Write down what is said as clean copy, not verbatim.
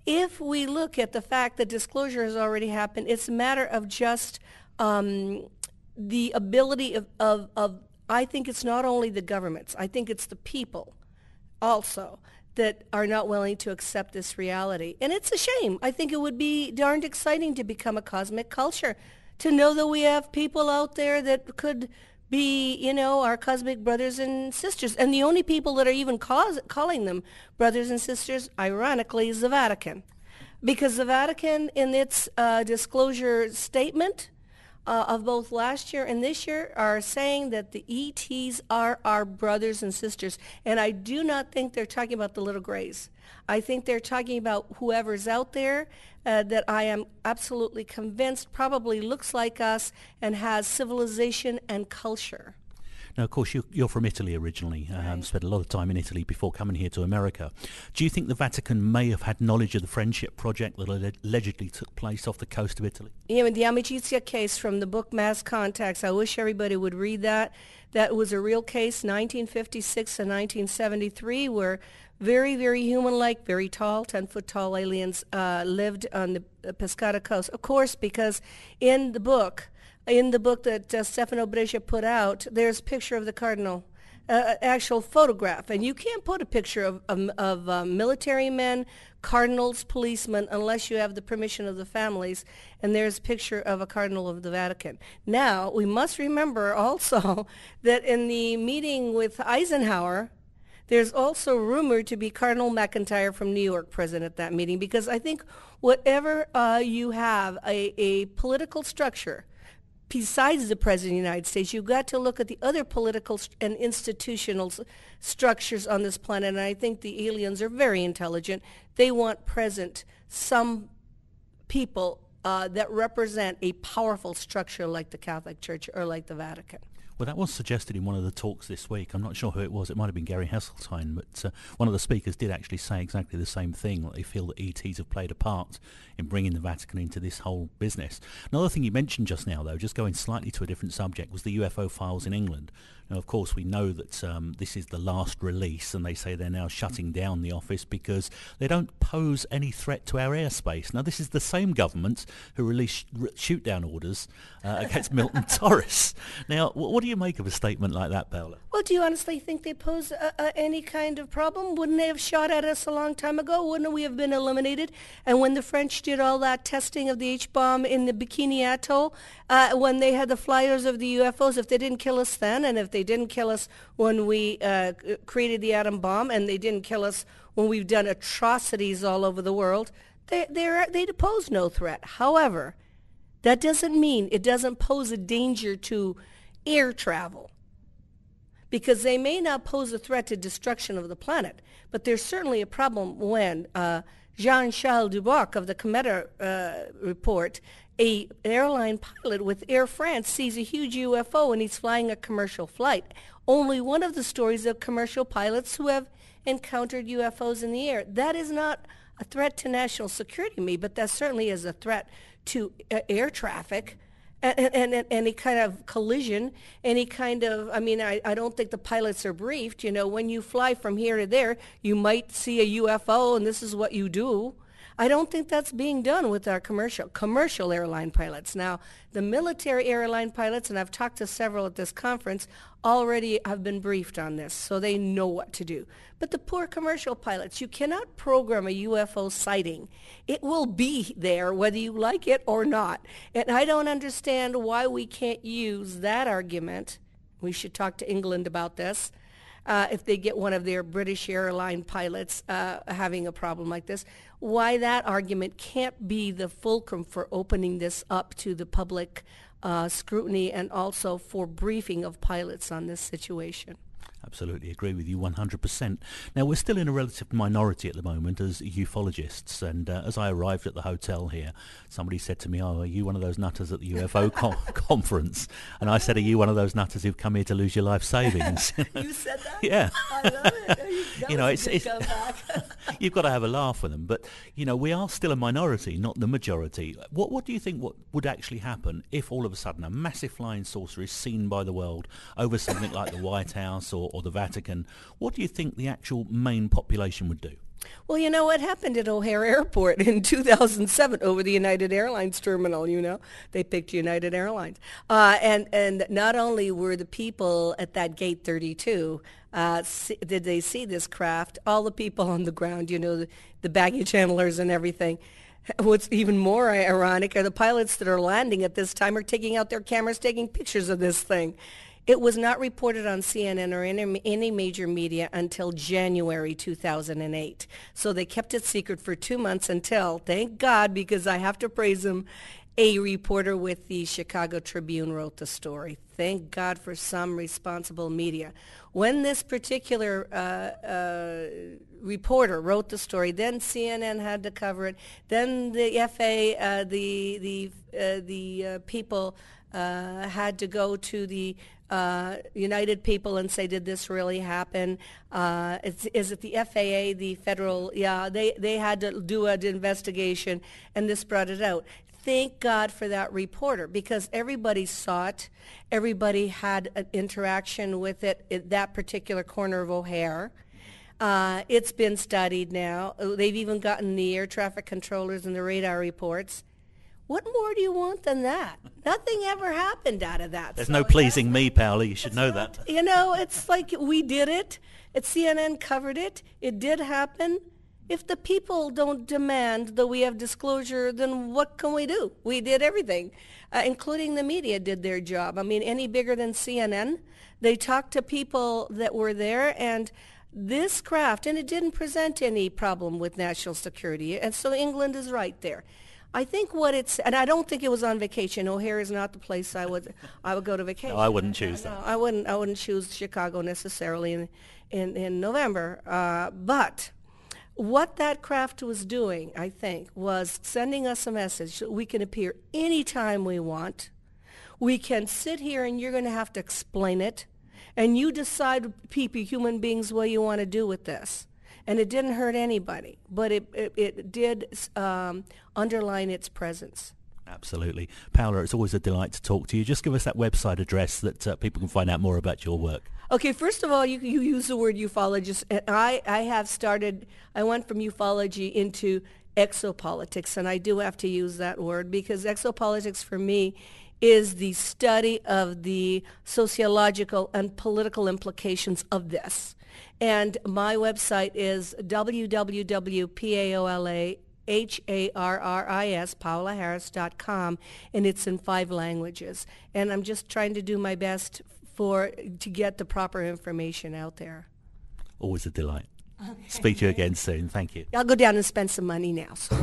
if we look at the fact that disclosure has already happened, it's a matter of just the ability of, I think it's not only the governments, I think it's the people also that are not willing to accept this reality. And it's a shame. I think it would be darned exciting to become a cosmic culture, to know that we have people out there that could be, our cosmic brothers and sisters. And the only people that are even calling them brothers and sisters, ironically, is the Vatican. Because the Vatican, in its disclosure statement of both last year and this year, are saying that the ETs are our brothers and sisters. And I do not think they're talking about the little grays. I think they're talking about whoever's out there that I am absolutely convinced probably looks like us and has civilization and culture. Now, of course, you're from Italy originally, Right. spent a lot of time in Italy before coming here to America. Do you think the Vatican may have had knowledge of the Friendship Project that allegedly took place off the coast of Italy? Yeah, the Amicizia case from the book Mass Contacts, I wish everybody would read that. That was a real case, 1956 and 1973, where very, very human-like, very tall, 10-foot tall aliens lived on the Pescara coast. Of course, because in the book that Stefano Brescia put out, there's a picture of the cardinal, actual photograph. And you can't put a picture of military men, cardinals, policemen, unless you have the permission of the families. And there's a picture of a cardinal of the Vatican. Now, we must remember also that in the meeting with Eisenhower, there's also rumored to be Cardinal McIntyre from New York present at that meeting, because I think whatever you have, a political structure, besides the President of the United States, you've got to look at the other political and institutional structures on this planet. And I think the aliens are very intelligent. They want present some people that represent a powerful structure like the Catholic Church or like the Vatican. Well, that was suggested in one of the talks this week. I'm not sure who it was. It might have been Gary Hesseltine, but one of the speakers did actually say exactly the same thing, that they feel that ETs have played a part in bringing the Vatican into this whole business. Another thing you mentioned just now, though, just going slightly to a different subject, was the UFO files in England. Now, of course, we know that this is the last release, and they say they're now shutting down the office because they don't pose any threat to our airspace. Now, this is the same government who released shoot-down orders against Milton Torres. Now, what do you make of a statement like that, Paola? Well, do you honestly think they pose any kind of problem? Wouldn't they have shot at us a long time ago? Wouldn't we have been eliminated? And when the French did all that testing of the H-bomb in the Bikini Atoll, when they had the flyers of the UFOs, if they didn't kill us then, and if they didn't kill us when we created the atom bomb, and they didn't kill us when we've done atrocities all over the world, they pose no threat. However, that doesn't mean it doesn't pose a danger to air travel, because they may not pose a threat to destruction of the planet, but there's certainly a problem when Jean-Charles Duboc of the Cometa report, an airline pilot with Air France, sees a huge UFO and he's flying a commercial flight. Only one of the stories of commercial pilots who have encountered UFOs in the air. That is not a threat to national security to me, but that certainly is a threat to air traffic. And any kind of collision, any kind of, I don't think the pilots are briefed. When you fly from here to there, you might see a UFO and this is what you do. I don't think that's being done with our commercial airline pilots. Now, the military airline pilots, and I've talked to several at this conference, already have been briefed on this, so they know what to do. But the poor commercial pilots, you cannot program a UFO sighting. It will be there whether you like it or not. And I don't understand why we can't use that argument. We should talk to England about this. If they get one of their British airline pilots having a problem like this, why that argument can't be the fulcrum for opening this up to the public scrutiny and also for briefing of pilots on this situation. Absolutely agree with you 100%. Now, we're still in a relative minority at the moment as ufologists, and as I arrived at the hotel here, somebody said to me, "Oh, are you one of those nutters at the UFO conference?" And I said, "Are you one of those nutters who've come here to lose your life savings?" You said that? Yeah. I love it. It's You've got to have a laugh with them. But, we are still a minority, not the majority. What do you think would actually happen if all of a sudden a massive flying saucer is seen by the world over something like the White House or the Vatican? What do you think the actual main population would do? Well, you know what happened at O'Hare Airport in 2007 over the United Airlines terminal, They picked United Airlines. And not only were the people at that gate 32, did they see this craft, all the people on the ground, the baggage handlers and everything. What's even more ironic are the pilots that are landing at this time are taking out their cameras, taking pictures of this thing. It was not reported on CNN or any major media until January 2008. So they kept it secret for 2 months until, thank God, because I have to praise them, a reporter with the Chicago Tribune wrote the story. Thank God for some responsible media. When this particular reporter wrote the story, then CNN had to cover it. Then the FA, the people had to go to the United people and say, did this really happen? Is it the FAA, the federal? Yeah, they had to do an investigation, and this brought it out. Thank God for that reporter, because everybody saw it. Everybody had an interaction with it at that particular corner of O'Hare. It's been studied now. They've even gotten the air traffic controllers and the radar reports. What more do you want than that? Nothing ever happened out of that. There's no pleasing me, Paola. You should know that. It's like we did it. CNN covered it. It did happen. If the people don't demand that we have disclosure, then what can we do? We did everything, including the media did their job. I mean, any bigger than CNN? They talked to people that were there, and this craft, and it didn't present any problem with national security, and so England is right there. I think and I don't think it was on vacation. O'Hare is not the place I would go to vacation. No, I wouldn't choose that. No, I wouldn't choose Chicago necessarily in November. But what that craft was doing, I think, was sending us a message that we can appear anytime we want. We can sit here and you're going to have to explain it. And you decide, people, human beings, what you want to do with this. And it didn't hurt anybody, but it did underline its presence. Absolutely. Paola, it's always a delight to talk to you. Just give us that website address that people can find out more about your work. Okay, first of all, you use the word ufologist. And I went from ufology into exopolitics, and I do have to use that word because exopolitics for me is the study of the sociological and political implications of this. And my website is www.PaolaHarris.com, and it's in 5 languages. And I'm just trying to do my best to get the proper information out there. Always a delight. Okay. Speak to you again soon. Thank you. I'll go down and spend some money now. So.